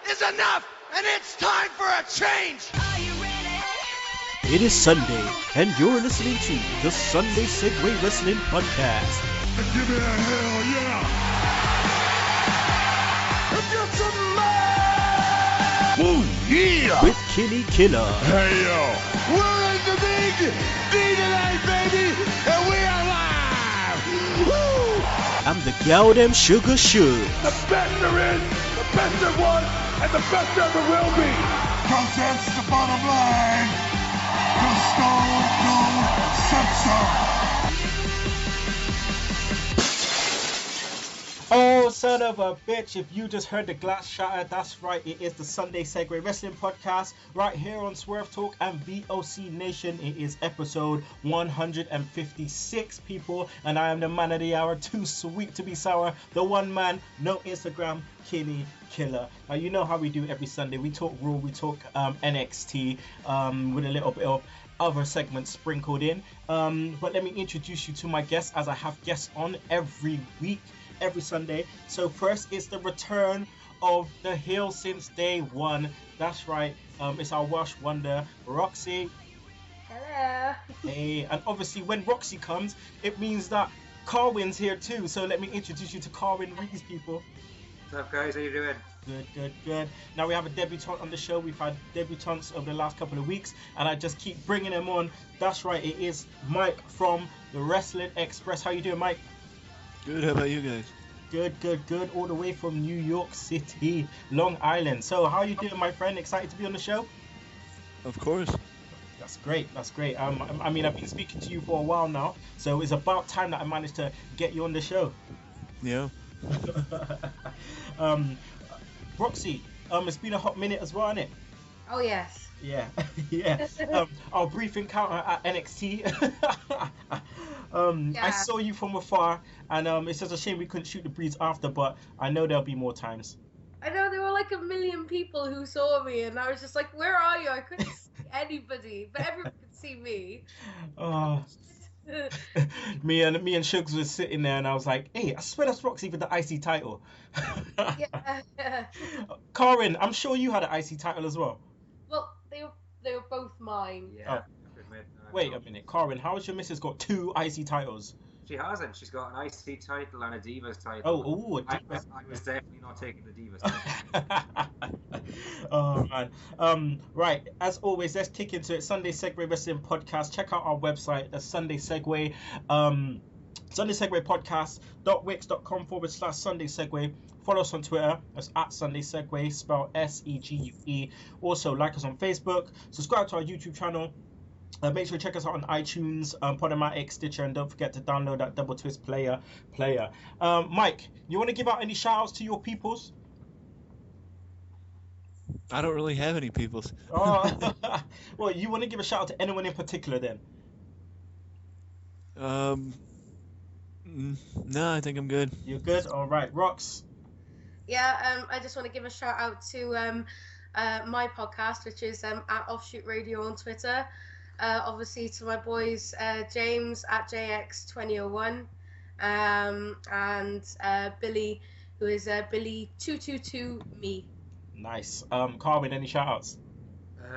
is enough, and it's time for a change. It is Sunday, and you're listening to the Sunday Segue Wrestling Podcast. Give me a hell yeah! Get some love! Woo, yeah! With Kinny Killa. Hey, yo! We're in the big D tonight, baby, and we are live! Woo! I'm the gal them sugar should. The best there is, the best there was, and the best there ever will be! Cause that's the bottom line! The Stone Cold said so! Oh, son of a bitch, if you just heard the glass shatter, that's right, it is the Sunday Segue Wrestling Podcast, right here on Swerve Talk and VOC Nation. It is episode 156, people, and I am the man of the hour, too sweet to be sour, the one man, no Instagram, Kinny Killa. Now, you know how we do every Sunday, we talk Raw, we talk NXT, with a little bit of other segments sprinkled in, but let me introduce you to my guests, as I have guests on every week, every Sunday. So first is the return of the heel since day one. That's right, it's our Welsh wonder, Roxxi. Hello. Hey, and obviously when Roxxi comes, it means that Carwyn's here too. So let me introduce you to Carwyn Rees, people. What's up, guys? How you doing? Good. Now we have a debutante on the show. We've had debutantes over the last couple of weeks, and I just keep bringing them on. That's right, it is Mike from the Wrestling Express. How you doing, Mike? Good, how about you guys? Good. All the way from New York City, Long Island. So how are you doing, my friend? Excited to be on the show? Of course. That's great. I mean, I've been speaking to you for a while now, so it's about time that I managed to get you on the show. Yeah. Roxxi, it's been a hot minute as well, hasn't it? Oh yes. Yeah. Our brief encounter at NXT. I saw you from afar, and it's just a shame we couldn't shoot the breeze after, but I know there'll be more times. I know there were like 1 million people who saw me, and I was just like, "Where are you?" I couldn't see anybody, but everyone could see me. Oh. me and Shugs was sitting there, and I was like, "Hey, I swear that's Roxxi with the IC title." Yeah. Carwyn, I'm sure you had an IC title as well. Well, they were both mine. Yeah. Oh. I have to admit, Wait a minute, Carwyn, how has your missus got 2 IC titles? She hasn't. She's got an IC title and a Divas title. Oh, I was definitely not taking the Divas title. Oh man. Right, as always, let's kick into it. Sunday Segue Wrestling Podcast. Check out our website, the Sunday Segue. Sunday Segue Podcast.wix.com/Sunday Segue. Follow us on Twitter. That's at Sunday Segue, spelled SEGUE. Also, like us on Facebook. Subscribe to our YouTube channel. Make sure you check us out on iTunes, Podomatic, Stitcher, and don't forget to download that Double Twist player. Mike, you want to give out any shout-outs to your peoples? I don't really have any peoples. Oh, well, you want to give a shout-out to anyone in particular then? No, I think I'm good. You're good? All right. Rox? Yeah. I just want to give a shout out to my podcast, which is at Offshoot Radio on Twitter. Obviously to my boys, James at JX2001, and Billy, who is Billy222me. Nice. Carwyn, any shout-outs?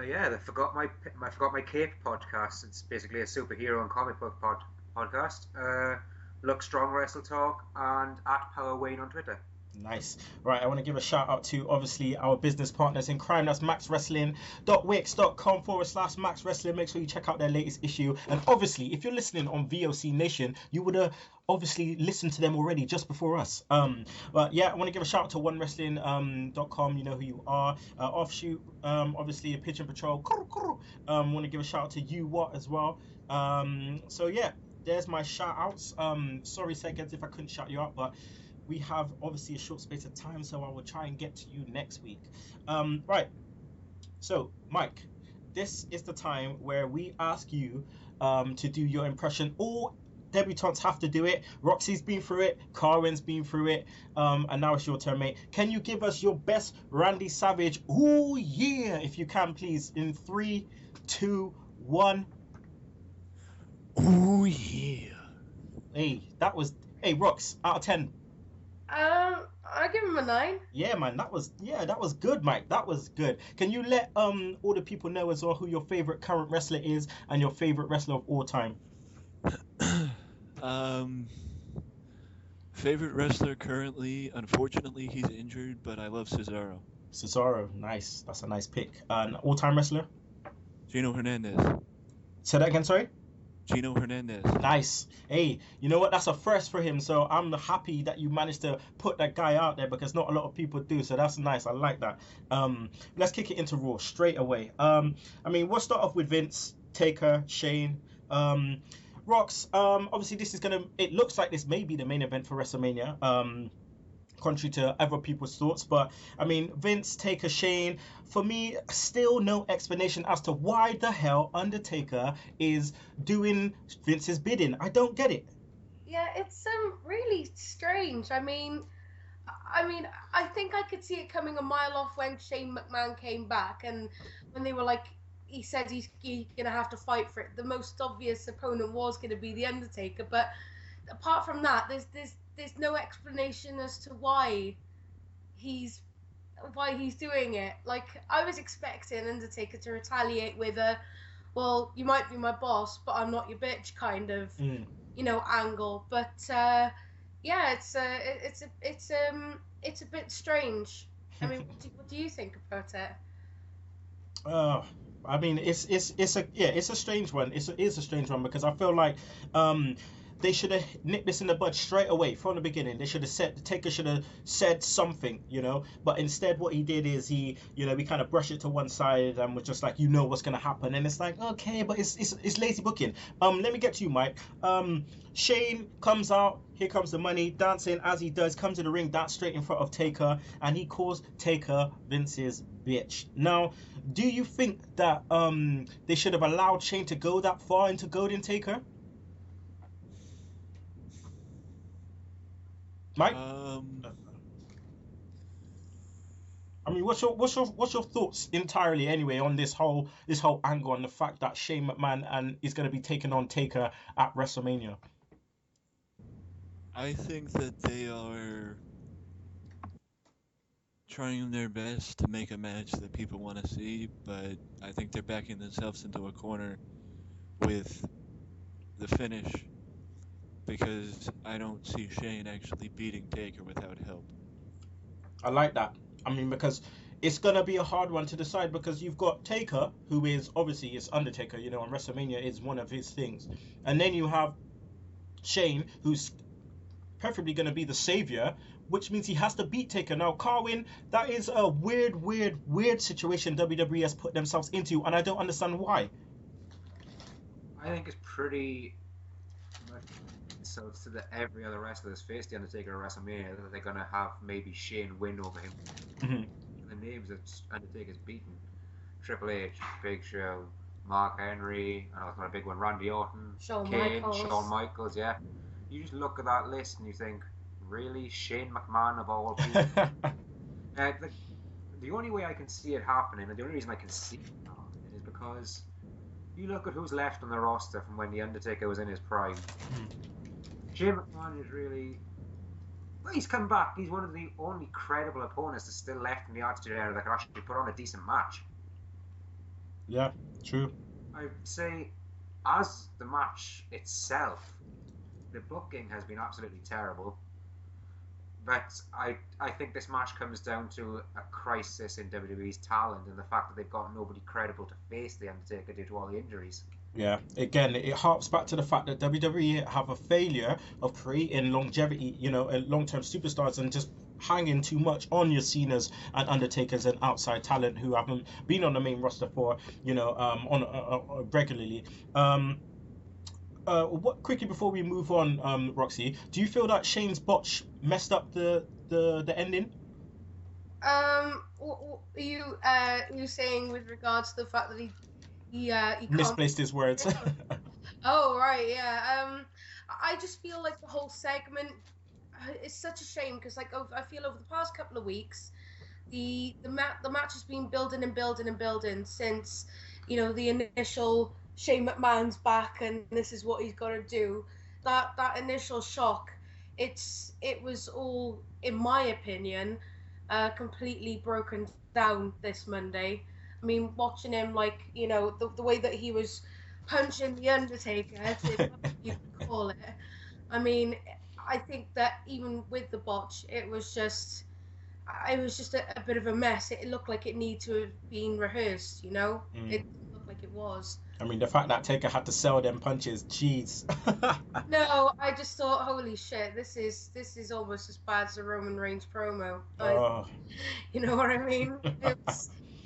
Yeah, I forgot my Cape podcast. It's basically a superhero and comic book podcast. Look Strong Wrestle Talk and at Power Wayne on Twitter. Nice. Right, I want to give a shout out to obviously our business partners in crime. That's maxwrestling.wix.com/Max Wrestling. Make sure you check out their latest issue. And obviously, if you're listening on VOC Nation, you would have obviously listened to them already just before us. But yeah, I want to give a shout out to onewrestling.com. You know who you are. Offshoot, obviously, Pigeon Patrol. Want to give a shout out to you, What, as well. So yeah, there's my shout outs. Sorry, seconds, if I couldn't shout you out, but we have obviously a short space of time, so I will try and get to you next week. Right. So, Mike, this is the time where we ask you to do your impression. All debutantes have to do it. Roxy's been through it. Carwyn's been through it. And now it's your turn, mate. Can you give us your best Randy Savage? Ooh, yeah, if you can, please. In 3, 2, 1. Ooh, yeah. Hey, that was... Hey, Rox, out of 10. I I give him a 9. Yeah, man, that was good, Mike. That was good. Can you let all the people know as well who your favorite current wrestler is and your favorite wrestler of all time? Favorite wrestler currently, unfortunately, he's injured, but I love Cesaro. Cesaro, nice. That's a nice pick. An all-time wrestler? Gino Hernandez. Say that again, sorry? Gino Hernandez. Nice. Hey, you know what? That's a first for him. So I'm happy that you managed to put that guy out there because not a lot of people do. So that's nice. I like that. Let's kick it into Raw straight away. I mean, we'll start off with Vince, Taker, Shane. Rox, obviously it looks like this may be the main event for WrestleMania. Contrary to other people's thoughts, but I mean, Vince, Taker, Shane, for me, still no explanation as to why the hell Undertaker is doing Vince's bidding. I don't get it. Yeah, it's really strange. I mean, I think I could see it coming a mile off when Shane McMahon came back, and when they were like, he said he's gonna have to fight for it. The most obvious opponent was gonna be the Undertaker, but apart from that, there's no explanation as to why he's doing it. Like, I was expecting Undertaker to retaliate with a, well, you might be my boss, but I'm not your bitch kind of, angle. But yeah, it's a bit strange. I mean, what do you think about it? I mean, it's a strange one. It is a strange one because I feel like they should have nipped this in the bud straight away from the beginning. They should have said, the Taker should have said something, but instead what he did is we kind of brushed it to one side and was just like, what's going to happen. And it's like, okay, but it's lazy booking. Let me get to you, Mike. Shane comes out, here comes the money, dancing as he does, comes to the ring, dance straight in front of Taker, and he calls Taker Vince's bitch. Now, do you think that they should have allowed Shane to go that far into goading Taker? Mike? I mean, what's your thoughts entirely anyway on this whole angle and the fact that Shane McMahon is going to be taking on Taker at WrestleMania? I think that they are trying their best to make a match that people want to see, but I think they're backing themselves into a corner with the finish, because I don't see Shane actually beating Taker without help. I like that. I mean, because it's going to be a hard one to decide, because you've got Taker, who is obviously it's Undertaker, and WrestleMania is one of his things. And then you have Shane, who's preferably going to be the savior, which means he has to beat Taker. Now, Carwyn, that is a weird situation WWE has put themselves into, and I don't understand why. I think it's pretty much so to the every other wrestler that's faced the Undertaker at WrestleMania that they're going to have maybe Shane win over him. Mm-hmm. The names that Undertaker's beaten: Triple H, Big Show, Mark Henry, I know it's not a big one, Randy Orton, Kane, Shawn Michaels, yeah. You just look at that list and you think, really? Shane McMahon of all people? The only way I can see it happening, and the only reason I can see it happening, is because you look at who's left on the roster from when The Undertaker was in his prime. Shane McMahon is really... Well, he's come back. He's one of the only credible opponents that's still left in the Attitude Era that can actually put on a decent match. Yeah, true. I'd say, as the match itself, the booking has been absolutely terrible. But I think this match comes down to a crisis in WWE's talent and the fact that they've got nobody credible to face The Undertaker due to all the injuries. Yeah, again, it harps back to the fact that WWE have a failure of creating longevity, long-term superstars, and just hanging too much on your Cenas and Undertakers and outside talent who haven't been on the main roster for, regularly. What quickly before we move on, Roxy, do you feel that Shane's botch messed up the ending? You saying with regards to the fact that he misplaced his words. Oh right, yeah. I just feel like the whole segment is such a shame because I feel over the past couple of weeks, the match has been building and building and building since the initial Shane McMahon's back and this is what he's got to do. That initial shock it was all, in my opinion, completely broken down this Monday. I mean, watching him, like, you know, the way that he was punching the Undertaker, if you can call it. I mean, I think that even with the botch, it was just a bit of a mess. It looked like it needed to have been rehearsed, you know? It looked like it was. I mean, the fact that Taker had to sell them punches, jeez. No, I just thought, holy shit, this is almost as bad as a Roman Reigns promo. Oh. You know what I mean?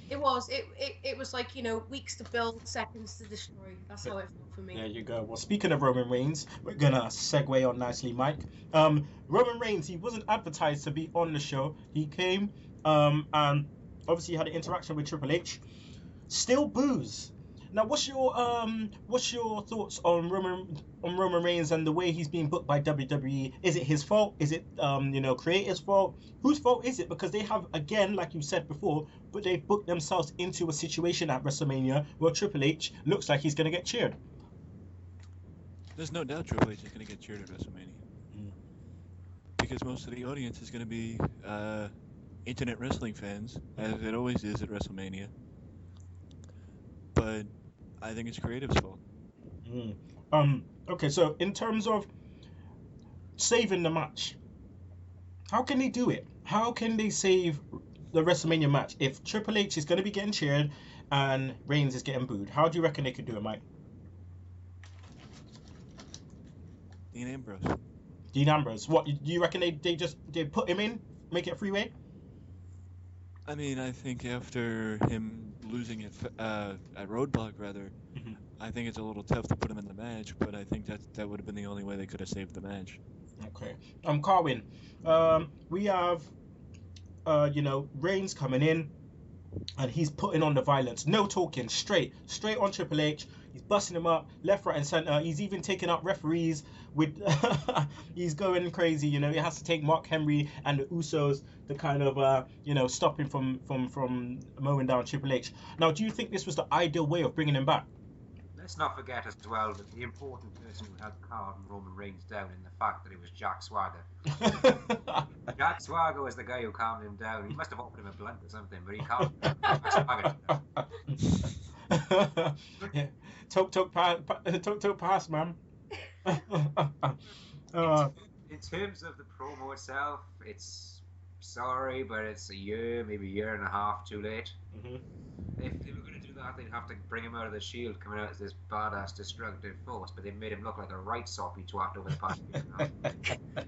It was like, you know, weeks to build, seconds to destroy. That's how it felt for me. There you go. Well, speaking of Roman Reigns, we're gonna segue on nicely, Mike. Roman Reigns, he wasn't advertised to be on the show. He came, and obviously he had an interaction with Triple H. Still boos. Now, what's your thoughts on Roman Reigns and the way he's being booked by WWE? Is it his fault? Is it creators' fault? Whose fault is it? Because they have, again, like you said before, but they've booked themselves into a situation at WrestleMania where Triple H looks like he's going to get cheered. There's no doubt Triple H is going to get cheered at WrestleMania. Because most of the audience is going to be internet wrestling fans, as it always is at WrestleMania. But I think it's creative's fault. Okay, so in terms of saving the match, how can they do it? How can they save the WrestleMania match if Triple H is going to be getting cheered and Reigns is getting booed? How do you reckon they could do it, Mike? Dean Ambrose. Dean Ambrose. What, do you reckon they put him in, make it a freeway? I mean, I think after him losing at Roadblock, rather, I think it's a little tough to put him in the match, but I think that would have been the only way they could have saved the match. Okay. Carwyn, we have, Reigns coming in, and he's putting on the violence. No talking, straight on Triple H. He's busting him up left, right, and center. He's even taking out referees with. He's going crazy. You know, he has to take Mark Henry and the Usos to kind of, stop him from mowing down Triple H. Now, do you think this was the ideal way of bringing him back? Let's not forget as well that the important person who helped calm Roman Reigns down in the fact that it was Jack Swagger. Jack Swagger was the guy who calmed him down. He must have offered him a blunt or something, but he calmed Jack Swagger down. Yeah. Talk past, man. In terms of the promo itself, it's sorry, but it's maybe a year and a half too late. If they were going to do that, they'd have to bring him out of the Shield, coming out as this badass destructive force, but they made him look like a right soppy twat over the past year now.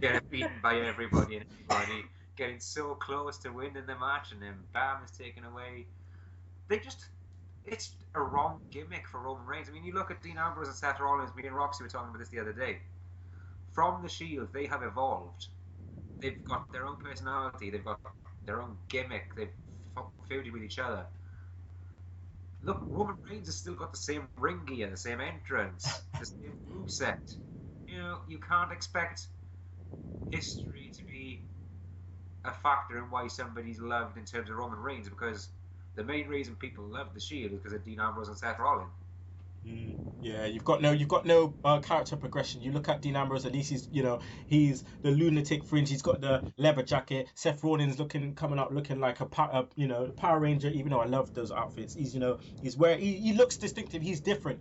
Getting beaten by everybody and everybody, getting so close to winning the match, and then bam, is taken away. It's a wrong gimmick for Roman Reigns. I mean, you look at Dean Ambrose and Seth Rollins. Me and Roxxi were talking about this the other day. From the Shield, they have evolved. They've got their own personality. They've got their own gimmick. They've feuded with each other. Look, Roman Reigns has still got the same ring gear, the same entrance, the same moveset. You know, you can't expect history to be a factor in why somebody's loved in terms of Roman Reigns, because the main reason people love the Shield is because of Dean Ambrose and Seth Rollins. Yeah, you've got no character progression. You look at Dean Ambrose, at least he's the lunatic fringe. He's got the leather jacket. Seth Rollins coming up looking like a Power Ranger. Even though I love those outfits, he looks distinctive. He's different.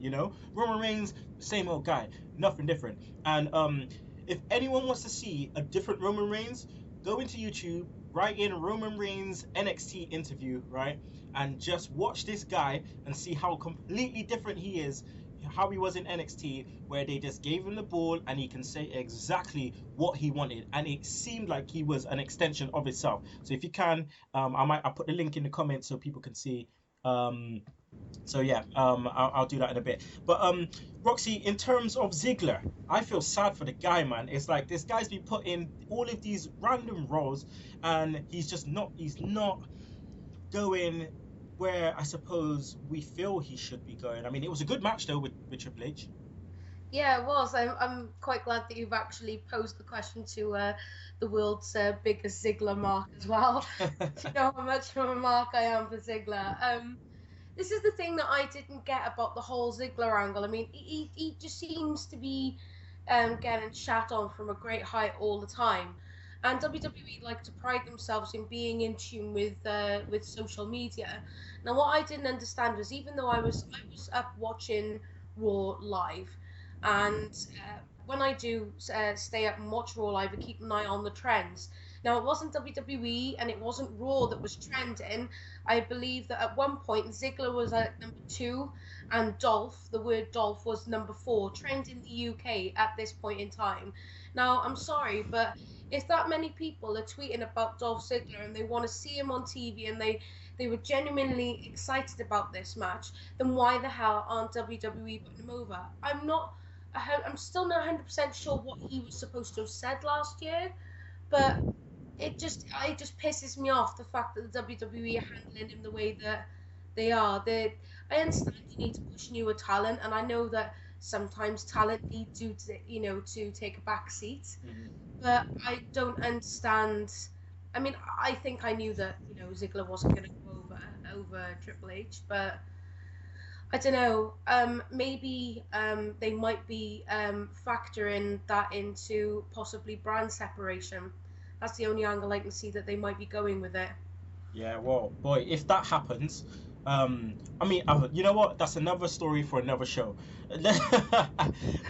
Roman Reigns, same old guy, nothing different. And if anyone wants to see a different Roman Reigns, go into YouTube, write in Roman Reigns NXT interview, right? And just watch this guy and see how completely different he is, how he was in NXT, where they just gave him the ball and he can say exactly what he wanted. And it seemed like he was an extension of himself. So if you can, I'll put the link in the comments so people can see. I'll do that in a bit. But Roxxi, in terms of Ziggler, I feel sad for the guy, man. It's like this guy's been put in all of these random roles and he's not going where I suppose we feel he should be going. I mean, it was a good match though with Triple H. Yeah, it was. I'm quite glad that you've actually posed the question to the world's biggest Ziggler mark as well. To know how much of a mark I am for Ziggler. This is the thing that I didn't get about the whole Ziggler angle. I mean, he just seems to be getting shat on from a great height all the time. And WWE like to pride themselves in being in tune with social media. Now, what I didn't understand was even though I was up watching Raw live, and when I do stay up and watch Raw live, I keep an eye on the trends. Now, it wasn't WWE and it wasn't Raw that was trending. I believe that at one point Ziggler was at number 2, and Dolph, the word Dolph, was number 4, trend in the UK at this point in time. Now, I'm sorry, but if that many people are tweeting about Dolph Ziggler and they want to see him on TV and they were genuinely excited about this match, then why the hell aren't WWE putting him over? I'm still not 100% sure what he was supposed to have said last year, but it just pisses me off the fact that the WWE are handling him the way that they are. I understand you need to push newer talent, and I know that sometimes talent needs to take a back seat. But I don't understand. I mean, I think I knew that Ziggler wasn't going to go over Triple H, but I don't know. Maybe they might be factoring that into possibly brand separation. That's the only angle I can see that they might be going with it. Yeah, well, boy, if that happens, I mean, you know what? That's another story for another show.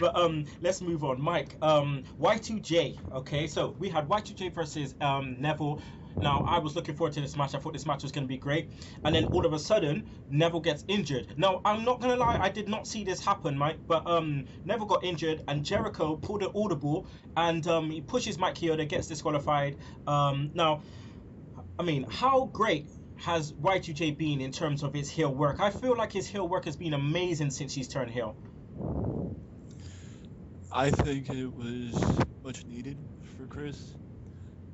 But let's move on. Mike, Y2J. Okay, so we had Y2J versus Neville. Now, I was looking forward to this match. I thought this match was going to be great. And then all of a sudden, Neville gets injured. Now, I'm not going to lie, I did not see this happen, Mike. But Neville got injured and Jericho pulled an audible and he pushes Mike Chioda, gets disqualified. Now, I mean, how great has Y2J been in terms of his heel work? I feel like his heel work has been amazing since he's turned heel. I think it was much needed for Chris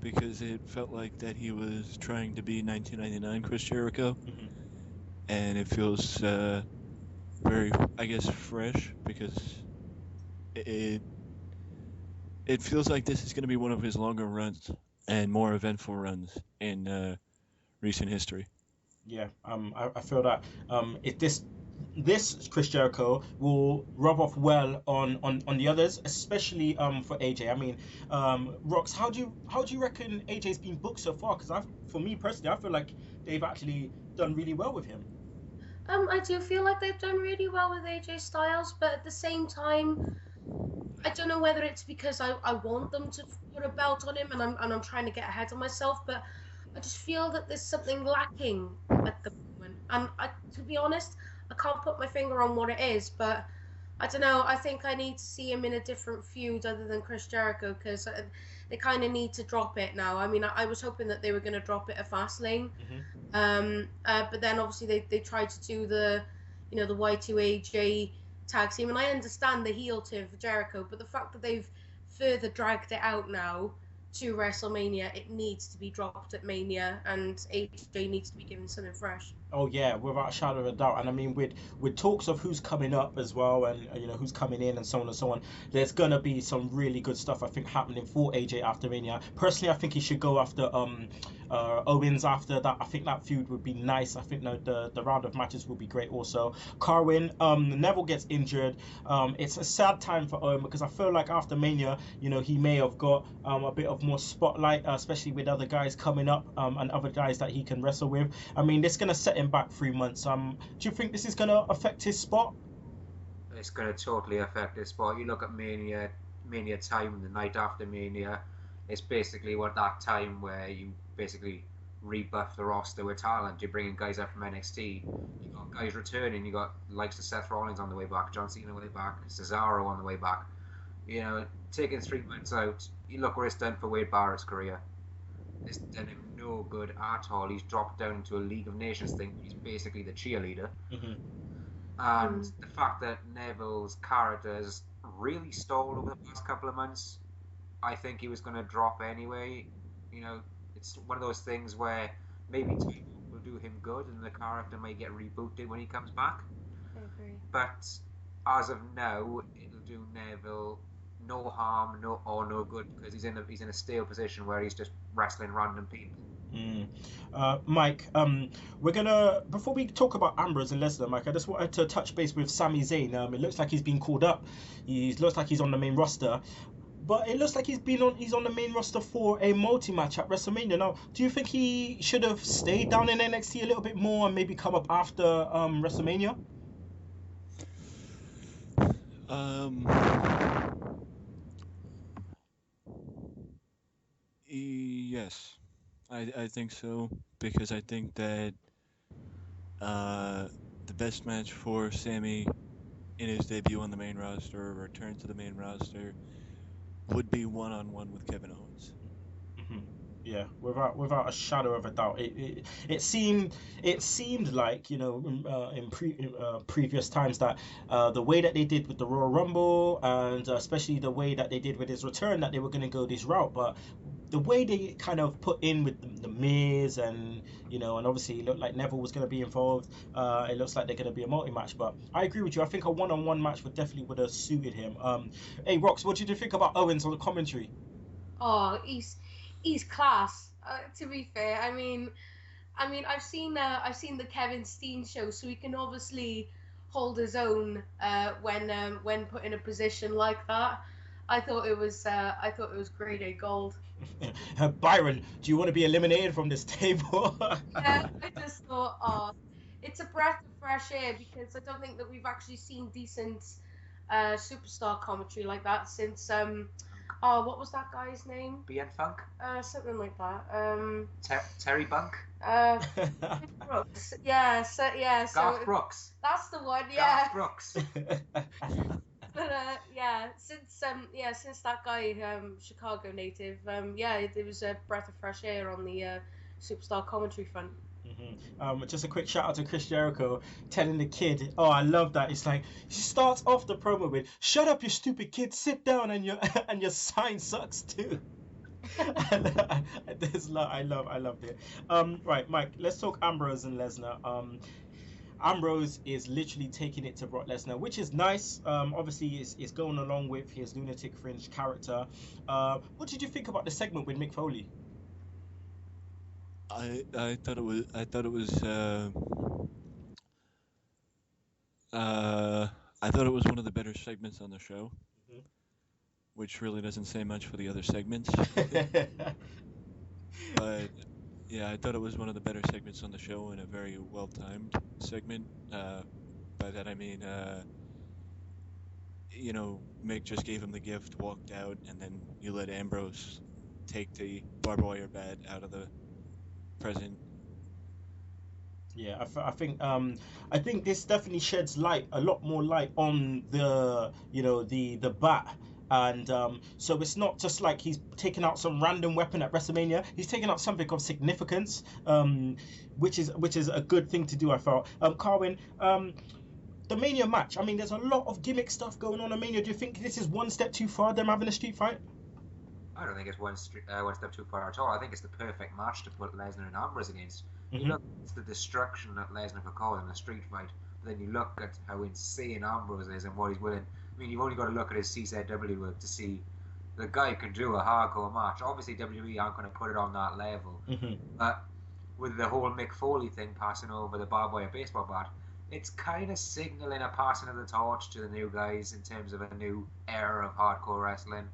because it felt like that he was trying to be 1999 Chris Jericho, and it feels very, I guess, fresh because it feels like this is going to be one of his longer runs and more eventful runs in recent history. Yeah, I feel that if this Chris Jericho will rub off well on the others, especially for AJ. I mean, Rox, how do you reckon AJ's been booked so far? Because for me personally, I feel like they've actually done really well with him. I do feel like they've done really well with AJ Styles, but at the same time, I don't know whether it's because I want them to put a belt on him and I'm trying to get ahead of myself, but I just feel that there's something lacking at the moment. And to be honest, I can't put my finger on what it is, but I don't know. I think I need to see him in a different feud other than Chris Jericho because they kind of need to drop it now. I mean, I was hoping that they were going to drop it at Fastlane, but then obviously they tried to do the Y2AJ tag team, and I understand the heel turn for Jericho, but the fact that they've further dragged it out now to WrestleMania, it needs to be dropped at Mania, and AJ needs to be given something fresh. Oh yeah, without a shadow of a doubt. And I mean, with talks of who's coming up as well, and who's coming in, and so on and so on, there's gonna be some really good stuff I think happening for AJ after Mania. Personally, I think he should go after Owens after that. I think that feud would be nice. I think the round of matches will be great also. Carwyn, Neville gets injured. It's a sad time for Owen because I feel like after Mania, he may have got a bit of more spotlight, especially with other guys coming up and other guys that he can wrestle with. I mean, this is gonna set him back 3 months. Do you think this is gonna affect his spot? It's going to totally affect his spot. You look at Mania time, the night after Mania, it's basically that time where you basically rebuff the roster with talent. You're bringing guys up from NXT. You got guys returning. You got likes of Seth Rollins on the way back, John Cena on the way back, Cesaro on the way back. Taking 3 months out, you look where it's done for Wade Barrett's career. It's done him no good at all. He's dropped down into a League of Nations thing. He's basically the cheerleader. And the fact that Neville's character's really stalled over the past couple of months, I think he was going to drop anyway. It's one of those things where maybe time will do him good and the character may get rebooted when he comes back. I agree. But as of now, it'll do Neville no harm, no good, because he's in a stale position where he's just wrestling random people. Mike, we're gonna before we talk about Ambrose and Lesnar, Mike, I just wanted to touch base with Sami Zayn. It looks like he's been called up. He looks like he's on the main roster, but it looks like he's on the main roster for a multi-match at WrestleMania. Now, do you think he should have stayed down in NXT a little bit more and maybe come up after WrestleMania? Yes, I think so, because I think that the best match for Sammy in his debut on the main roster, or return to the main roster, would be one-on-one with Kevin Owens. Yeah, without a shadow of a doubt. It seemed like, you know, in previous times that the way that they did with the Royal Rumble, and especially the way that they did with his return, that they were going to go this route. But the way they kind of put in with the Miz, and you know, and obviously it looked like Neville was going to be involved. It looks like they're going to be a multi-match. But I agree with you. I think a one-on-one match would have suited him. Hey Rox, what did you think about Owens on the commentary? Oh, he's class. To be fair, I mean, I've seen the Kevin Steen show, so he can obviously hold his own when put in a position like that. I thought it was grade A gold. Byron, do you want to be eliminated from this table? Yeah, I just thought, oh, it's a breath of fresh air, because I don't think that we've actually seen decent superstar commentary like that since what was that guy's name? BN Funk? Something like that. Terry Bunk? Brooks. Yeah, so Garth Brooks. That's the one, yeah. Garth Brooks. But since that guy, Chicago native, it was a breath of fresh air on the superstar commentary front. Just a quick shout out to Chris Jericho telling the kid, oh, I love that. It's like he starts off the promo with, "Shut up, you stupid kid, sit down, and your sign sucks too." I loved it. Right, Mike, let's talk Ambrose and Lesnar. Ambrose is literally taking it to Brock Lesnar, which is nice. Obviously, is going along with his lunatic fringe character. What did you think about the segment with Mick Foley? I thought it was one of the better segments on the show, which really doesn't say much for the other segments. But yeah, I thought it was one of the better segments on the show, and a very well-timed segment. By that I mean, you know, Mick just gave him the gift, walked out, and then you let Ambrose take the barbed wire bat out of the present. Yeah, I think this definitely sheds a lot more light on the bat. And so it's not just like he's taking out some random weapon at WrestleMania. He's taking out something of significance, which is a good thing to do, I felt. Carwyn, the Mania match. I mean, there's a lot of gimmick stuff going on at Mania. Do you think this is one step too far, them having a street fight? I don't think it's one step too far at all. I think it's the perfect match to put Lesnar and Ambrose against. You look at the destruction that Lesnar could cause in a street fight, but then you look at how insane Ambrose is and what he's willing. I mean, you've only got to look at his CZW work to see the guy can do a hardcore match. Obviously, WWE aren't going to put it on that level. But with the whole Mick Foley thing passing over the barbed wire baseball bat, it's kind of signaling a passing of the torch to the new guys in terms of a new era of hardcore wrestling.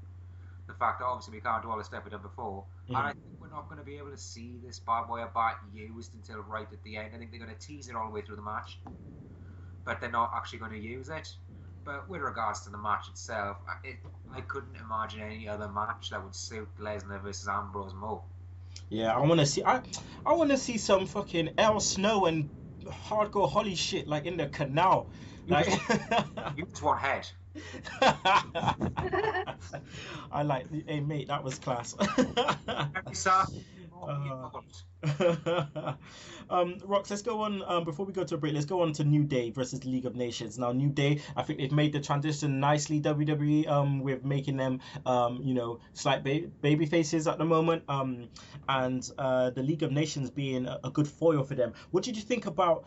The fact that obviously we can't do all the stuff we've done before. And I think we're not going to be able to see this barbed wire bat used until right at the end. I think they're going to tease it all the way through the match, but they're not actually going to use it. But with regards to the match itself, I couldn't imagine any other match that would suit Lesnar versus Ambrose more. Yeah, I want to see some fucking El Snow and hardcore Holly shit like in the canal. Like you just want head. I like. Hey mate, that was class. Rox, let's go on. Before we go to a break, let's go on to New Day versus League of Nations. Now, New Day, I think they've made the transition nicely. WWE, with making them, slight baby faces at the moment. And the League of Nations being a good foil for them. What did you think about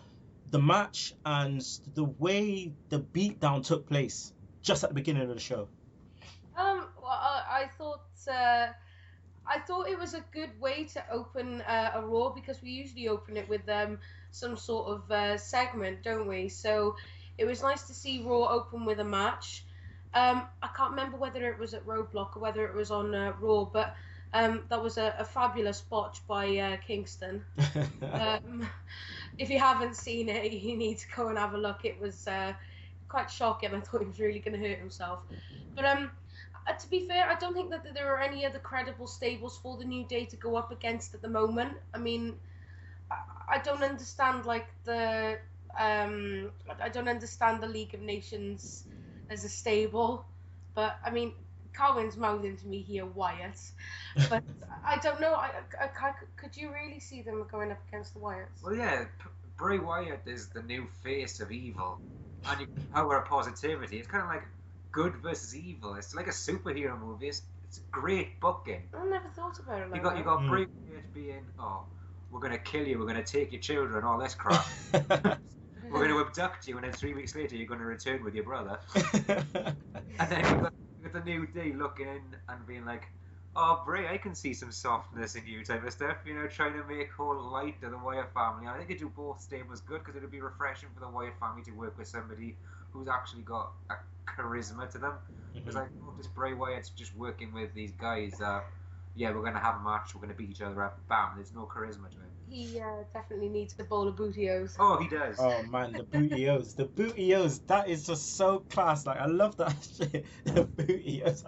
the match and the way the beatdown took place just at the beginning of the show? Well, I thought I thought it was a good way to open a Raw, because we usually open it with some sort of segment, don't we? So it was nice to see Raw open with a match. I can't remember whether it was at Roadblock or whether it was on Raw, but that was a fabulous botch by Kingston. If you haven't seen it, you need to go and have a look. It was quite shocking. I thought he was really going to hurt himself. But to be fair, I don't think that there are any other credible stables for the New Day to go up against at the moment. I mean, I don't understand I don't understand the League of Nations as a stable, but I mean, Carwyn's mouthing to me here, Wyatt, but I don't know. Could you really see them going up against the Wyatts? Well, yeah, Bray Wyatt is the new face of evil, and you power of positivity. It's kind of like good versus evil. It's like a superhero movie. It's great booking. I never thought about it like You that. got Bray Wyatt being, oh, we're gonna kill you, we're gonna take your children, all this crap. We're going to abduct you, and then 3 weeks later you're going to return with your brother. And then you've got the New Day looking in and being like, oh, Bray, I can see some softness in you type of stuff, you know, trying to make whole light of the Wyatt family. I think they do both stables good, because it would be refreshing for the Wyatt family to work with somebody who's actually got a charisma to them. Because I notice Bray Wyatt's just working with these guys that, yeah, we're going to have a match, we're going to beat each other up, bam, there's no charisma to it. He definitely needs a bowl of bootios. Oh, he does. Oh man, the bootios, that is just so class. Like, I love that shit. The bootios.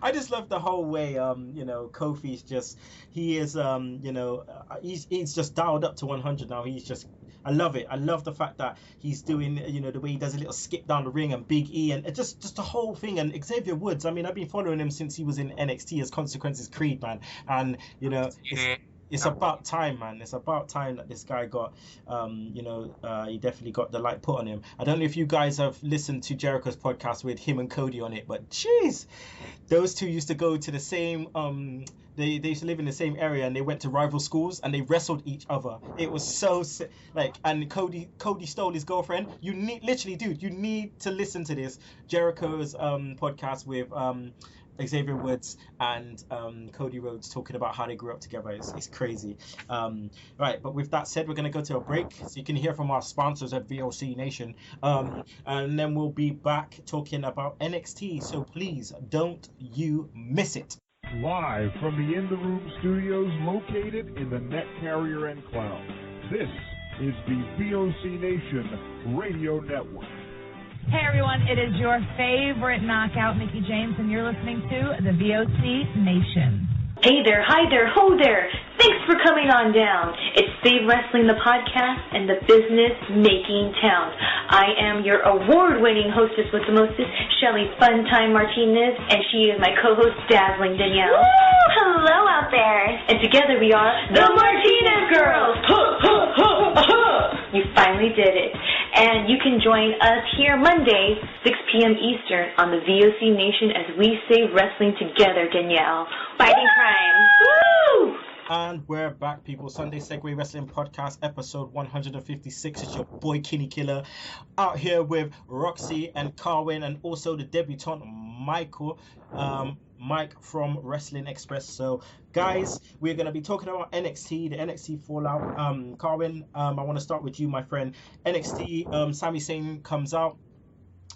I just love the whole way, you know, Kofi's just, he is, you know, he's just dialed up to 100 now. He's just, I love it. I love the fact that he's doing, you know, the way he does a little skip down the ring, and Big E, and it just the whole thing. And Xavier Woods, I mean, I've been following him since he was in NXT as Consequences Creed, man. And, you know, it's about time, man. It's about time that this guy got, you know, he definitely got the light put on him. I don't know if you guys have listened to Jericho's podcast with him and Cody on it, but jeez, those two used to go to the same, they used to live in the same area, and they went to rival schools, and they wrestled each other. It was so sick. Like, and Cody stole his girlfriend. You need, literally, dude, you need to listen to this Jericho's podcast with Xavier Woods and Cody Rhodes, talking about how they grew up together. It's crazy. Right, but with that said, we're going to go to a break so you can hear from our sponsors at VOC Nation, and then we'll be back talking about NXT, so please don't you miss it. Live from the In the Room studios located in the Net Carrier Enclave, this is the VOC Nation Radio Network. Hey everyone, it is your favorite knockout, Mickie James, and you're listening to the VOC Nation. Hey there, hi there, ho there. Thanks for coming on down. It's Save Wrestling, the podcast, and the business-making town. I am your award-winning hostess with the mostest, Shelly Funtime Martinez, and she is my co-host, Dazzling Danielle. Woo! Hello out there. And together we are the Martinez Girls. You finally did it. And you can join us here Monday, 6 p.m. Eastern on the VOC Nation as we save wrestling together, Danielle. Fighting crime. Woo! And we're back, people. Sunday Segue Wrestling Podcast, episode 156. It's your boy Kinny Killa, out here with Roxxi and Carwyn, and also the debutante Mike from Wrestling Express. So, guys, we're going to be talking about NXT, the NXT Fallout. Carwyn, I want to start with you, my friend. NXT, Sami Zayn comes out,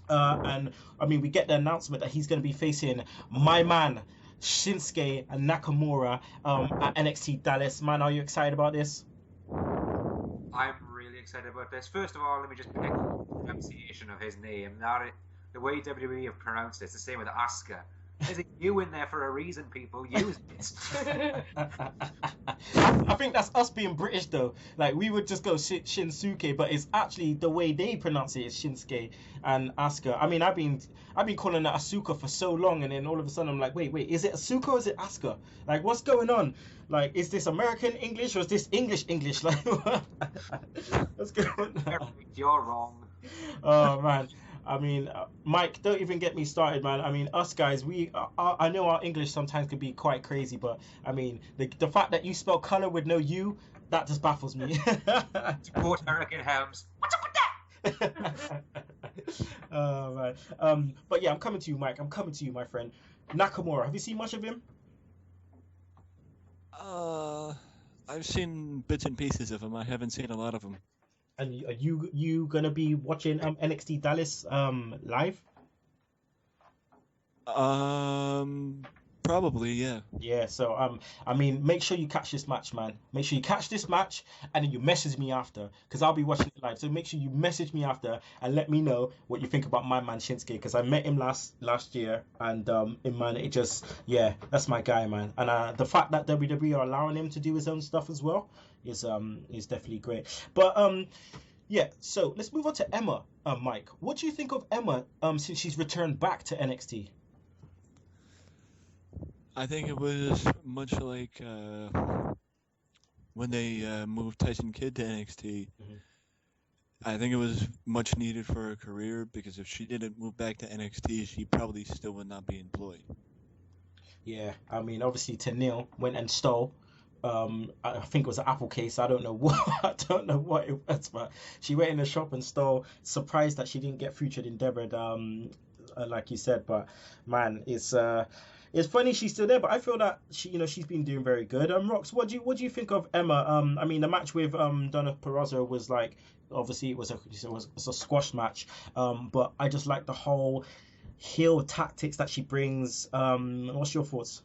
and I mean, we get the announcement that he's going to be facing my man, Shinsuke and Nakamura, at NXT Dallas. Man, are you excited about this? I'm really excited about this. First of all, let me just pick the pronunciation of his name. Now, the way WWE have pronounced it, it's the same with Asuka. There's a U in there for a reason, people. Use it. I think that's us being British, though. Like, we would just go Shinsuke, but it's actually the way they pronounce it is Shinsuke and Asuka. I mean, I've been calling it Asuka for so long, and then all of a sudden I'm like, wait, is it Asuka or is it Asuka? Like, what's going on? Like, is this American English or is this English? Like, what's going on? You're wrong. Oh, man. I mean, Mike, don't even get me started, man. I mean, us guys, I know our English sometimes can be quite crazy, but I mean, the fact that you spell color with no U, that just baffles me. To quote Hurricane Helms, what's up with that? Oh, man. But yeah, I'm coming to you, Mike. I'm coming to you, my friend. Nakamura, have you seen much of him? I've seen bits and pieces of them. I haven't seen a lot of them. And are you gonna be watching NXT Dallas live? Probably, yeah. Yeah, so I mean, make sure you catch this match, man. Make sure you catch this match, and then you message me after, because I'll be watching it live. So make sure you message me after and let me know what you think about my man Shinsuke, because I met him last year, and man, it just, yeah, that's my guy, man. And the fact that WWE are allowing him to do his own stuff as well is definitely great. But yeah, so let's move on to Emma, Mike. What do you think of Emma since she's returned back to NXT? I think it was much like when they moved Tyson Kidd to NXT. Mm-hmm. I think it was much needed for her career, because if she didn't move back to NXT, she probably still would not be employed. Yeah, I mean, obviously Tenille went and stole. I think it was an Apple case. I don't know what it was, but she went in the shop and stole. Surprised that she didn't get featured in Endeavored, like you said. But man, it's funny she's still there, but I feel that she's been doing very good. Rox, what do you think of Emma? I mean, the match with Donna Purrazzo was like, obviously it was a squash match, but I just like the whole heel tactics that she brings. What's your thoughts?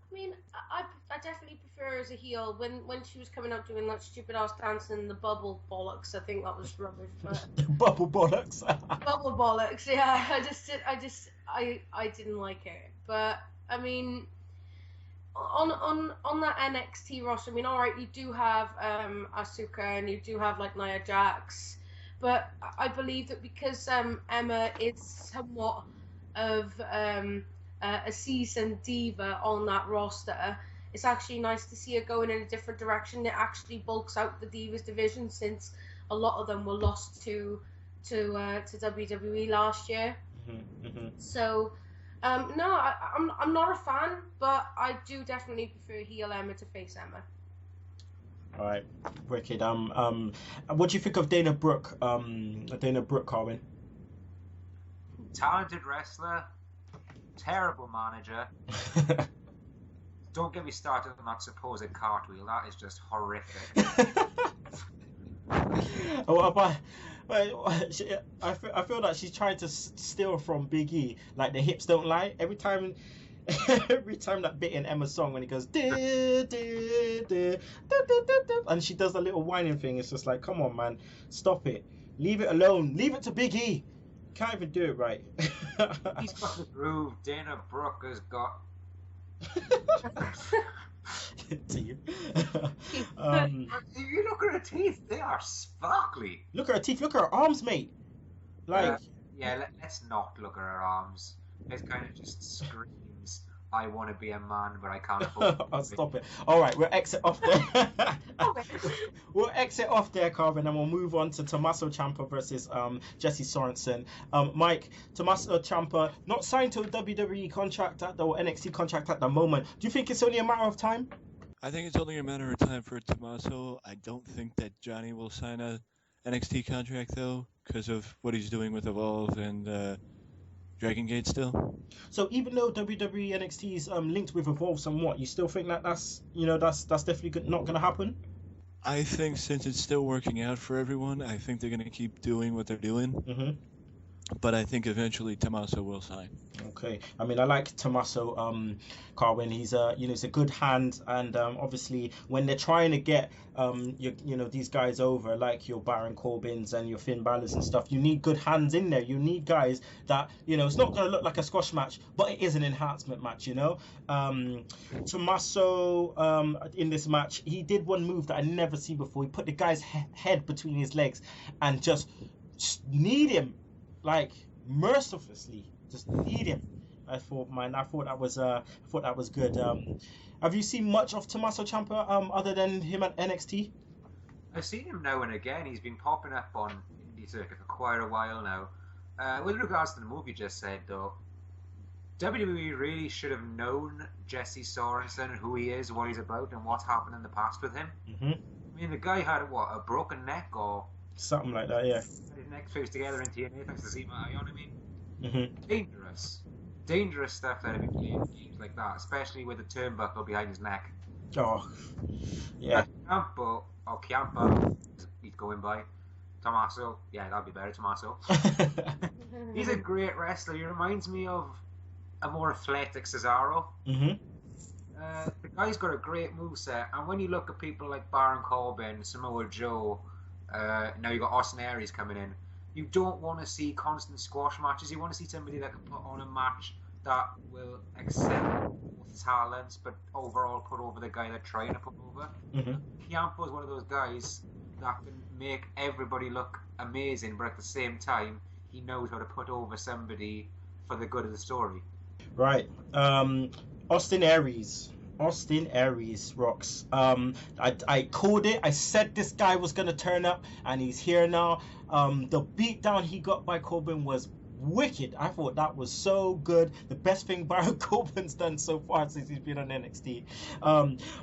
I mean, I definitely prefer her as a heel. When she was coming out doing that stupid ass dance in the bubble bollocks, I think that was rubbish. But... Bubble bollocks. Bubble bollocks. Yeah, I didn't like it. But I mean, on that NXT roster, I mean, all right, you do have Asuka and you do have like Nia Jax, but I believe that because Emma is somewhat of a seasoned diva on that roster, it's actually nice to see her going in a different direction. It actually bulks out the Divas division, since a lot of them were lost to WWE last year. Mm-hmm, mm-hmm. So, no, I'm not a fan, but I do definitely prefer heel Emma to face Emma. All right, wicked. What do you think of Dana Brooke? Dana Brooke, Carwyn. Talented wrestler, terrible manager. Don't get me started on that supposed cartwheel. That is just horrific. I feel that she's trying to steal from Big E. Like, the hips don't lie. Every time that bit in Emma's song when it goes and she does a little whining thing, it's just like, come on, man, stop it, leave it alone, leave it to Big E. Can't even do it right. He's got the groove. Dana Brooke has got. To you. You look at her teeth; they are sparkly. Look at her teeth. Look at her arms, mate. Like. Let's not look at her arms. It kind of just screams, "I want to be a man, but I can't afford." I'll stop it. All right, we'll exit off there. We'll exit off there, Carwyn, and we'll move on to Tommaso Ciampa versus Jesse Sorensen. Mike, Tommaso Ciampa not signed to a WWE contract or NXT contract at the moment. Do you think it's only a matter of time? I think it's only a matter of time for Tommaso. I don't think that Johnny will sign a NXT contract, though, because of what he's doing with Evolve and Dragon Gate still. So even though WWE NXT is linked with Evolve somewhat, you still think that that's definitely not going to happen? I think since it's still working out for everyone, I think they're going to keep doing what they're doing. Mm-hmm. But I think eventually Tommaso will sign. Okay. I mean, I like Tommaso, Carwyn. He's a good hand, and obviously when they're trying to get these guys over, like your Baron Corbins and your Finn Balor's and stuff, you need good hands in there. You need guys that, it's not going to look like a squash match, but it is an enhancement match, Tommaso, in this match, he did one move that I never seen before. He put the guy's head between his legs and just kneed him, like, mercilessly, just need him. I thought that was good. Have you seen much of Tommaso Ciampa other than him at NXT? I've seen him now and again. He's been popping up on indie circuit for quite a while now. With regards to the move you just said, though, WWE really should have known Jesse Sorensen, who he is, what he's about, and what's happened in the past with him. Mm-hmm. I mean, the guy had a broken neck or something like that, yeah. His neck fused together into an apex to see my eye on. I mean, mm-hmm. dangerous stuff that have been playing games like that, especially with the turnbuckle behind his neck. Oh, yeah. Ciampa, he's going by. Tommaso, yeah, that'd be better, Tommaso. He's a great wrestler. He reminds me of a more athletic Cesaro. Mm-hmm. The guy's got a great moveset, and when you look at people like Baron Corbin, Samoa Joe, now you've got Austin Aries coming in, you don't want to see constant squash matches. You want to see somebody that can put on a match that will excel both talents, but overall put over the guy they're trying to put over. Mm-hmm. Ciampa is one of those guys that can make everybody look amazing, but at the same time, he knows how to put over somebody for the good of the story. Right. Austin Aries, Rox. I called it. I said this guy was gonna turn up, and he's here now. The beatdown he got by Corbin was wicked. I thought that was so good. The best thing Baron Corbin's done so far since he's been on NXT.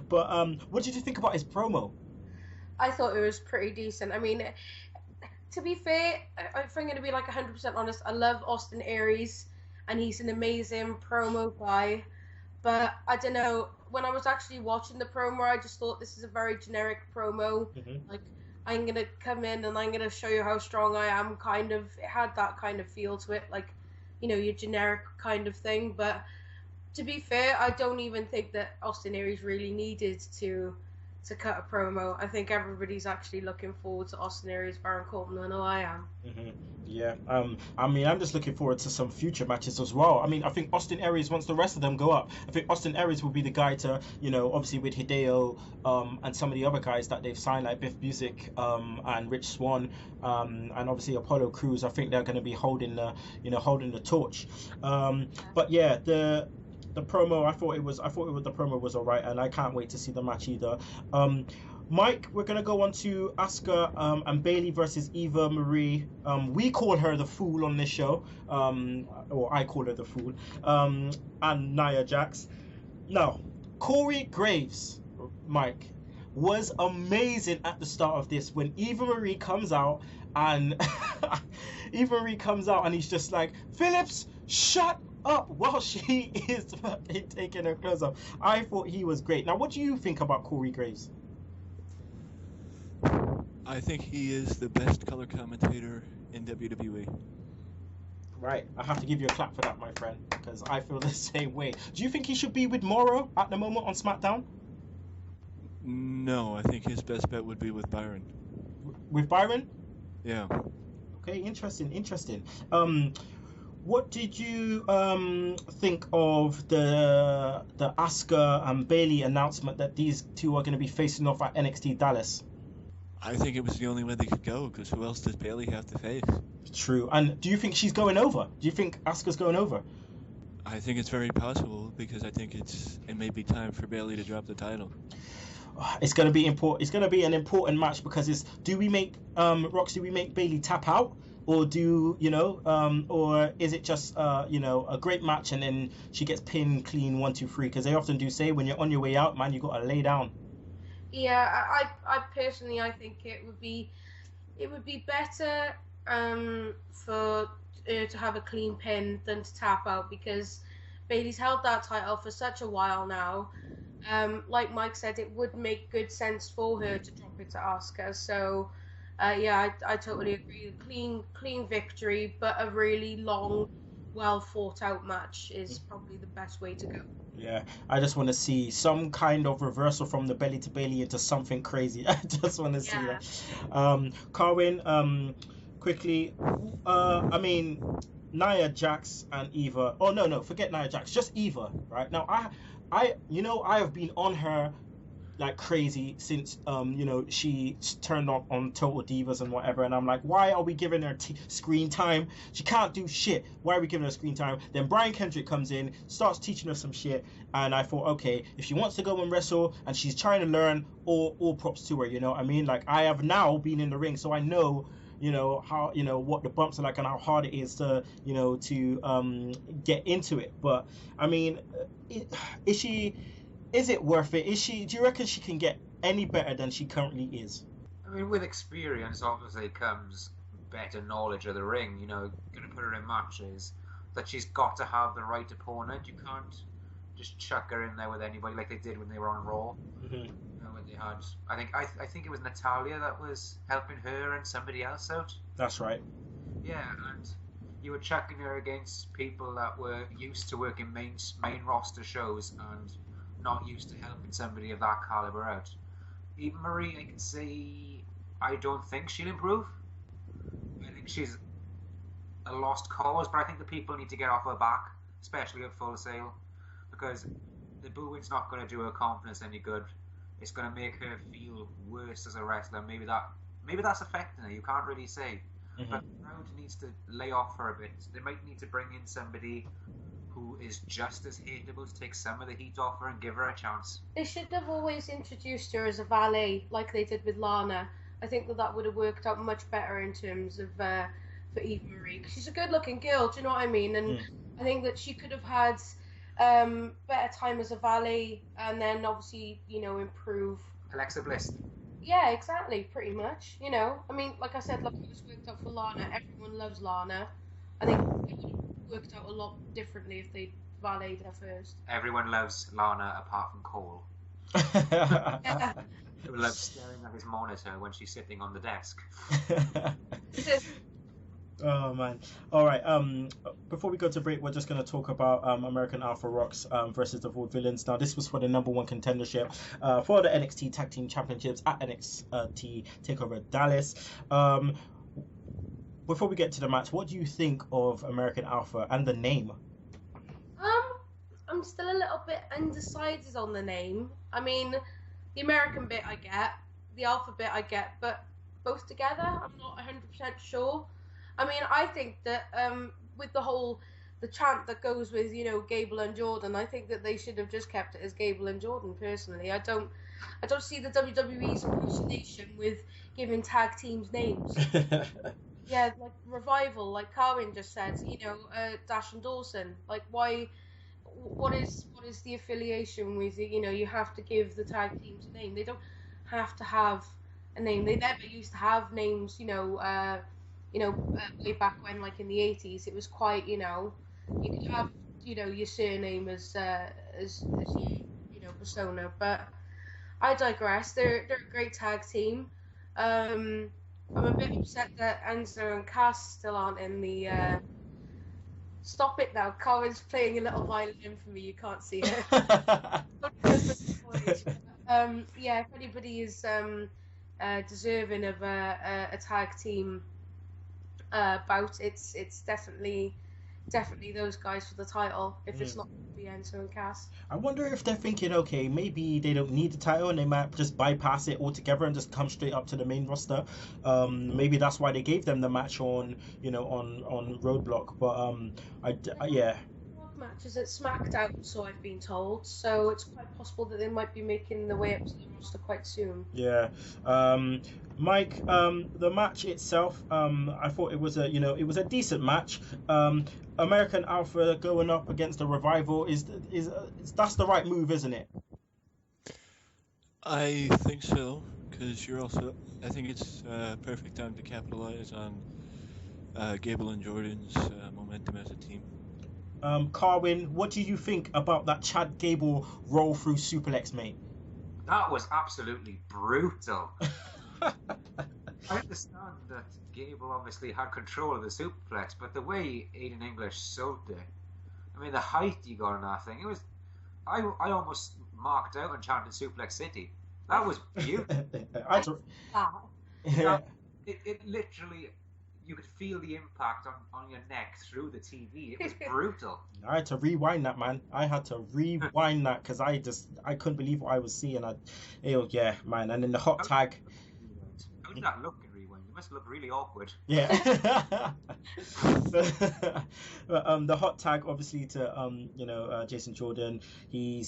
But what did you think about his promo? I thought it was pretty decent. I mean, to be fair, if I'm going to be like 100% honest, I love Austin Aries, and he's an amazing promo guy. But I don't know, when I was actually watching the promo, I just thought this is a very generic promo. Mm-hmm. Like, I'm going to come in and I'm going to show you how strong I am, kind of. It had that kind of feel to it, like, you know, your generic kind of thing. But to be fair, I don't even think that Austin Aries really needed to cut a promo. I think everybody's actually looking forward to Austin Aries, Baron Corbin. I know I am. Mm-hmm. Yeah. I mean, I'm just looking forward to some future matches as well. I mean, I think Austin Aries, once the rest of them go up, I think Austin Aries will be the guy to, you know, obviously with Hideo, and some of the other guys that they've signed, like Biff Busick, and Rich Swann, and obviously Apollo Crews. I think they're going to be holding the torch. But yeah, the promo, I thought the promo was alright, and I can't wait to see the match either. Mike, we're gonna go on to Asuka and Bayley versus Eva Marie. We call her the Fool on this show, or I call her the Fool, and Nia Jax. Now, Corey Graves, Mike, was amazing at the start of this when Eva Marie comes out and he's just like, Phillips, shut up, while she is taking her clothes off. I thought he was great. Now, what do you think about Corey Graves? I think he is the best color commentator in WWE. Right, I have to give you a clap for that, my friend, because I feel the same way. Do you think he should be with Morrow at the moment on SmackDown? No, I think his best bet would be with Byron. With Byron? Yeah. Okay, interesting. What did you think of the Asuka and Bayley announcement that these two are going to be facing off at NXT Dallas? I think it was the only way they could go, because who else does Bayley have to face? True. And do you think she's going over? Do you think Asuka's going over? I think it's very possible, because I think it may be time for Bayley to drop the title. It's going to be important. It's going to be an important match, because do we make Roxy? We make Bayley tap out, or or is it just a great match and then she gets pinned clean 1, 2, 3? Because they often do say when you're on your way out, man, you got to lay down. Yeah, I personally, I think it would be better for her to have a clean pin than to tap out, because Bayley's held that title for such a while now. Like Mike said, it would make good sense for her to drop it to Asuka. So, I totally agree. Clean victory, but a really long, well thought out match is probably the best way to go. Yeah, I just want to see some kind of reversal from the belly to Bayley into something crazy. I just want to see that. Carwyn, quickly, I mean, Nia Jax and Eva. Oh no, forget Nia Jax, just Eva. Right now, I have been on her like crazy since she turned on Total Divas and whatever, and I'm like, why are we giving her screen time? She can't do shit. Why are we giving her screen time? Then Brian Kendrick comes in, starts teaching her some shit, and I thought, okay, if she wants to go and wrestle and she's trying to learn, all props to her, you know what I mean? Like, I have now been in the ring, so I know how, what the bumps are like and how hard it is to get into it. But I mean, is it worth it? Do you reckon she can get any better than she currently is? I mean, with experience, obviously comes better knowledge of the ring. Going to put her in matches that she's got to have the right opponent. You just chuck her in there with anybody like they did when they were on Raw. Mhm. When they had, I think it was Natalia that was helping her and somebody else out. That's right. Yeah, and you were chucking her against people that were used to working main roster shows and not used to helping somebody of that caliber out. Eva Marie, I can say, I don't think she'll improve. I think she's a lost cause, but I think the people need to get off her back, especially at Full Sail, because the booing's not going to do her confidence any good. It's going to make her feel worse as a wrestler. Maybe that's affecting her. You can't really say. Mhm. But the crowd needs to lay off her a bit. They might need to bring in somebody who is just as hateable to take some of the heat off her and give her a chance. They should have always introduced her as a valet, like they did with Lana. I think that would have worked out much better in terms of for Eva Marie. 'Cause she's a good-looking girl, do you know what I mean? And I think that she could have had better time as a valet, and then obviously, improve. Alexa Bliss. Yeah, exactly, pretty much. I mean, like I said, look, it was worked out for Lana. Everyone loves Lana. I think it would have worked out a lot differently if they valeted her first. Everyone loves Lana apart from Cole. Who loves staring at his monitor when she's sitting on the desk. Oh man! All right. Before we go to break, we're just going to talk about American Alpha Rocks versus the Vaudevillains. Now, this was for the #1 contendership for the NXT Tag Team Championships at NXT Takeover Dallas. Before we get to the match, what do you think of American Alpha and the name? I'm still a little bit undecided on the name. I mean, the American bit I get, the Alpha bit I get, but both together, I'm not 100% sure. I mean, I think that with the chant that goes with, Gable and Jordan, I think that they should have just kept it as Gable and Jordan, personally. I don't see the WWE's appreciation with giving tag teams names. Yeah, like Revival, like Carwyn just said, Dash and Dawson. Like, why? What is the affiliation with it? You have to give the tag teams a name. They don't have to have a name. They never used to have names, way back when, like in the 80s, it was quite, you could have, your surname as your persona. But I digress. They're a great tag team. I'm a bit upset that Enzo and Cass still aren't in the. Stop it now. Carwyn's playing a little violin for me. You can't see it. Yeah, if anybody is deserving of a tag team bout, it's definitely those guys for the title. If it's not Enzo and Cass. I wonder if they're thinking, okay, maybe they don't need the title and they might just bypass it altogether and just come straight up to the main roster. Maybe that's why they gave them the match on Roadblock. But yeah. Matches at SmackDown, so I've been told. So it's quite possible that they might be making the way up to the roster quite soon. Yeah. Mike, the match itself, I thought it was a decent match. American Alpha going up against the Revival is that's the right move, isn't it? I think so, because I think it's perfect time to capitalize on Gable and Jordan's momentum as a team. Carwyn, what do you think about that Chad Gable roll through suplex, mate? That was absolutely brutal. I understand that Gable obviously had control of the suplex, but the way Aiden English sold it, I mean, the height you got on that thing, it was. I almost marked out and chanted Suplex City. That was beautiful. It literally, you could feel the impact on your neck through the TV. It was brutal. I had to rewind that, man. I had to rewind that because I couldn't believe what I was seeing. Yeah, man. And then the hot tag. How did that look in rewind? It must look really awkward. Yeah. But, the hot tag, obviously, to Jason Jordan. He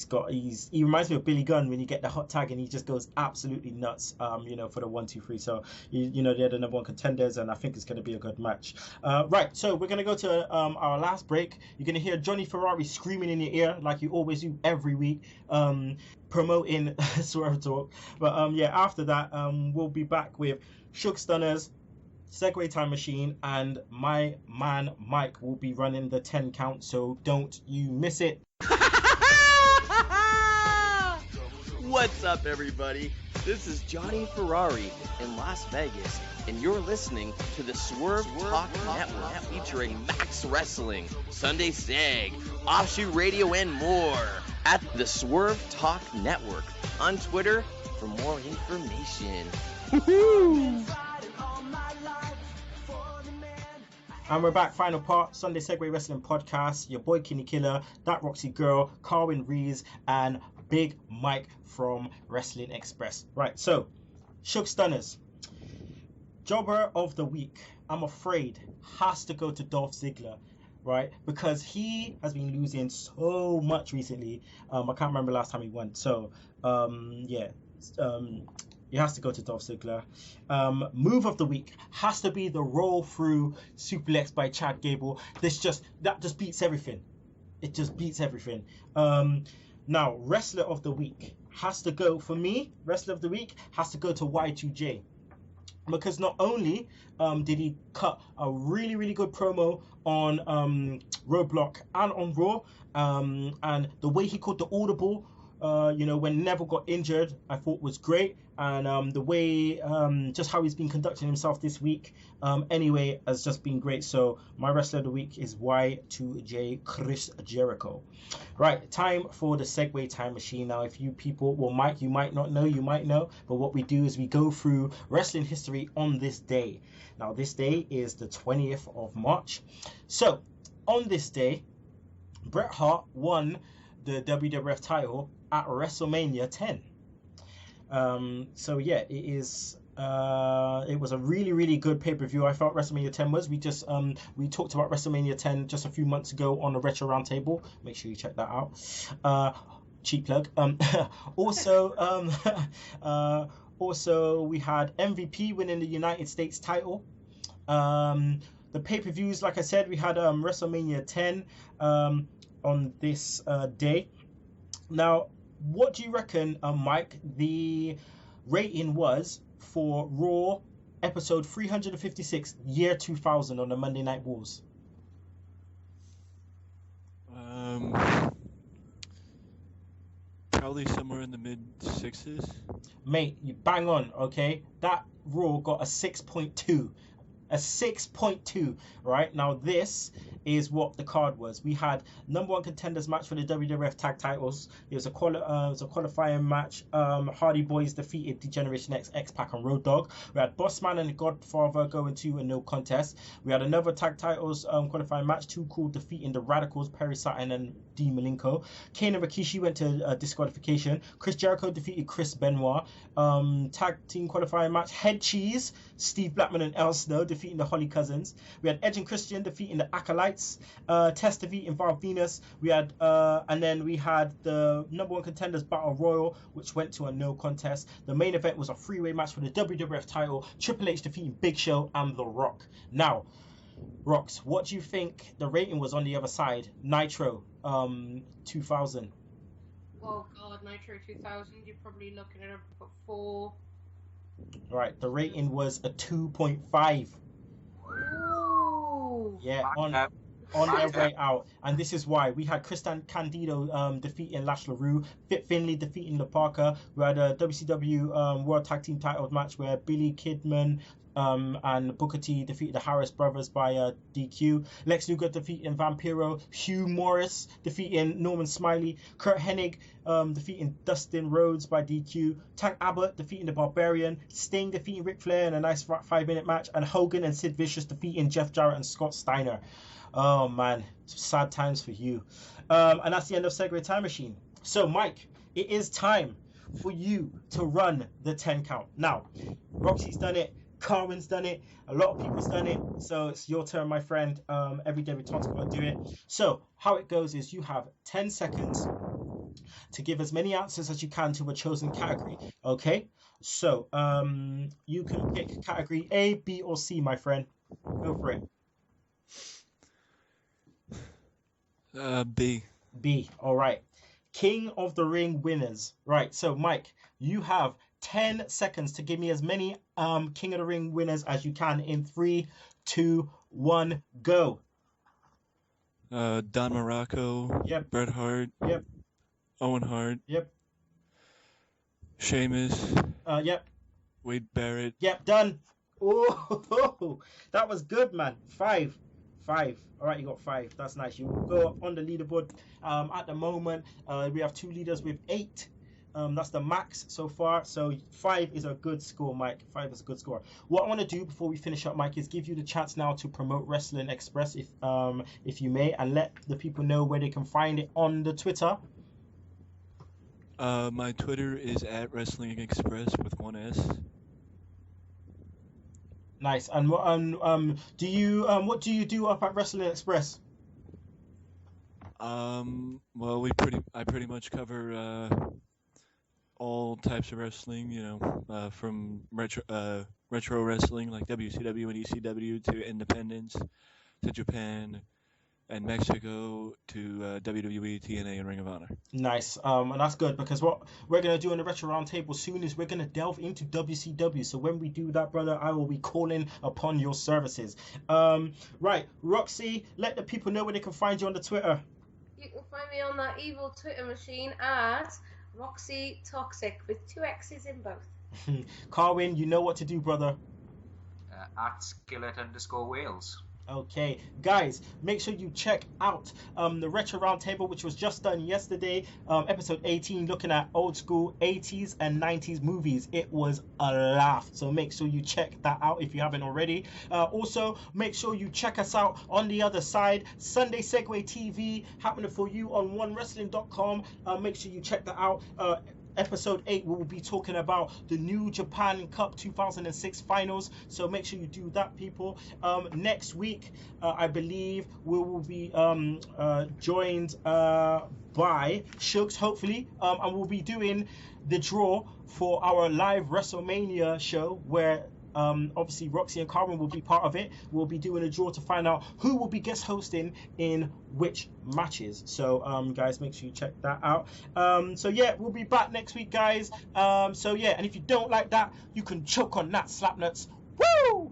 reminds me of Billy Gunn when you get the hot tag and he just goes absolutely nuts. For the 1, 2, 3. So they're the #1 contenders, and I think it's going to be a good match. Right. So we're going to go to our last break. You're going to hear Johnny Ferrari screaming in your ear like you always do every week. Promoting Swerve Talk. But after that, we'll be back with Shook Stunners, Segue Time Machine, and my man Mike will be running the 10 count, so don't you miss it. What's up, everybody? This is Johnny Ferrari in Las Vegas, and you're listening to the Swerve Talk Network featuring Max Wrestling, Sunday Segue, Offshoot Radio, and more at the Swerve Talk Network on Twitter for more information. Woohoo! And we're back, final part, Sunday Segue Wrestling Podcast. Your boy Kinny Killa, that Roxxi girl, Carwyn Rees, and Big Mike from Wrestling Express. Right, so, Shook Stunners. Jobber of the week, I'm afraid, has to go to Dolph Ziggler, right? Because he has been losing so much recently. I can't remember last time he won. So, he has to go to Dolph Ziggler. Move of the week has to be the roll through suplex by Chad Gable. That just beats everything. It just beats everything. Now, wrestler of the week has to go, for me, wrestler of the week has to go to Y2J. Because not only did he cut a really, really good promo on Roadblock and on Raw, and the way he called the audible, when Neville got injured, I thought was great. And the way, just how he's been conducting himself this week, anyway, has just been great. So my wrestler of the week is Y2J, Chris Jericho. Right, time for the Segue Time Machine. Now, if you people, well, Mike, you might not know, you might know, but what we do is we go through wrestling history on this day. Now, this day is the 20th of March. So, on this day, Bret Hart won the WWF title at WrestleMania 10. It was a really, really good pay-per-view. I felt WrestleMania 10 was. We talked about WrestleMania 10 just a few months ago on the Retro Roundtable. Make sure you check that out. Cheap plug. Also we had MVP winning the United States title. The pay-per-views, like I said, we had WrestleMania 10 on this day. Now, what do you reckon, Mike, the rating was for Raw episode 356, year 2000 on the Monday Night Wars? Probably somewhere in the mid-6s. Mate, you bang on, okay? That Raw got a 6.2. A 6.2, right? Now, this is what the card was. We had number one contenders match for the WWF tag titles. It was a qualifying match. Hardy Boys defeated Degeneration X, X-Pac, and Road Dogg. We had Bossman and the Godfather going to a no contest. We had another tag titles qualifying match. Too Cool defeating the Radicals, Perry Saturn and Dean Malenko. Kane and Rikishi went to disqualification. Chris Jericho defeated Chris Benoit. Tag team qualifying match. Head Cheese, Steve Blackman and El Snow defeating the Holly Cousins. We had Edge and Christian defeating the Acolytes. Test defeating Val Venus. We had and then we had the number one contenders battle royal, which went to a no contest. The main event was a three-way match for the WWF title. Triple H defeating Big Show and The Rock. Now, Rox, what do you think the rating was on the other side? Nitro 2000. Oh god, Nitro 2000, you're probably looking at a 4. Right, the rating was a 2.5. Ooh. Yeah, on their way out. And this is why. We had Christian Candido defeating Lash LaRue, Fit Finlay defeating La Parka. We had a WCW World Tag Team title match where Billy Kidman and Booker T defeated the Harris brothers by DQ. Lex Luger defeating Vampiro. Hugh Morris defeating Norman Smiley. Kurt Hennig defeating Dustin Rhodes by DQ. Tank Abbott defeating the Barbarian. Sting defeating Ric Flair in a nice 5-minute match. And Hogan and Sid Vicious defeating Jeff Jarrett and Scott Steiner. Oh man, sad times for you. And that's the end of Segue Time Machine. So Mike, it is time for you to run the 10 count. Now, Roxy's done it. Carwyn's done it. A lot of people's done it. So it's your turn, my friend. Every debutante's got to do it. So how it goes is you have 10 seconds to give as many answers as you can to a chosen category. Okay? So you can pick category A, B, or C, my friend. Go for it. B. B. All right. King of the Ring winners. Right. So Mike, you have 10 seconds to give me as many King of the Ring winners as you can in 3, 2, 1, go. Don Morocco. Yep. Bret Hart. Yep. Owen Hart. Yep. Sheamus. Yep. Wade Barrett. Yep, done. Oh, that was good, man. 5. All right, you got 5. That's nice. You will go up on the leaderboard. At the moment, we have 2 leaders with 8. That's the max so far. So 5 is a good score, Mike. 5 is a good score. What I want to do before we finish up, Mike, is give you the chance now to promote Wrestling Express, if you may, and let the people know where they can find it on the Twitter. My Twitter is at Wrestling Express with 1 S. Nice. And what do you what do you do up at Wrestling Express? Well, I pretty much cover all types of wrestling, you know, from retro wrestling like WCW and ECW to independence to Japan and Mexico to WWE, TNA, and Ring of Honor. Nice. And that's good, because what we're going to do in the Retro Roundtable soon is we're going to delve into WCW. So when we do that, brother, I will be calling upon your services. Right, Roxy, let the people know where they can find you on the Twitter. You can find me on that evil Twitter machine at Roxxi Toxic with 2 X's in both. Carwyn, you know what to do, brother. At Skillet_Wales. Okay, guys, make sure you check out the Retro Roundtable, which was just done yesterday, episode 18, looking at old school 80s and 90s movies. It was a laugh, so make sure you check that out if you haven't already. Also, make sure you check us out on the other side, Sunday Segue TV, happening for you on OneWrestling.com. Make sure you check that out. Episode 8, we will be talking about the New Japan Cup 2006 finals, so make sure you do that, people. Next week, I believe we will be joined by Shooks, hopefully, and we'll be doing the draw for our live WrestleMania show, where obviously Roxy and Carwyn will be part of it. We'll be doing a draw to find out who will be guest hosting in which matches. So guys, make sure you check that out. So yeah, we'll be back next week, guys. So yeah, and if you don't like that, you can choke on that, slap nuts. Woo!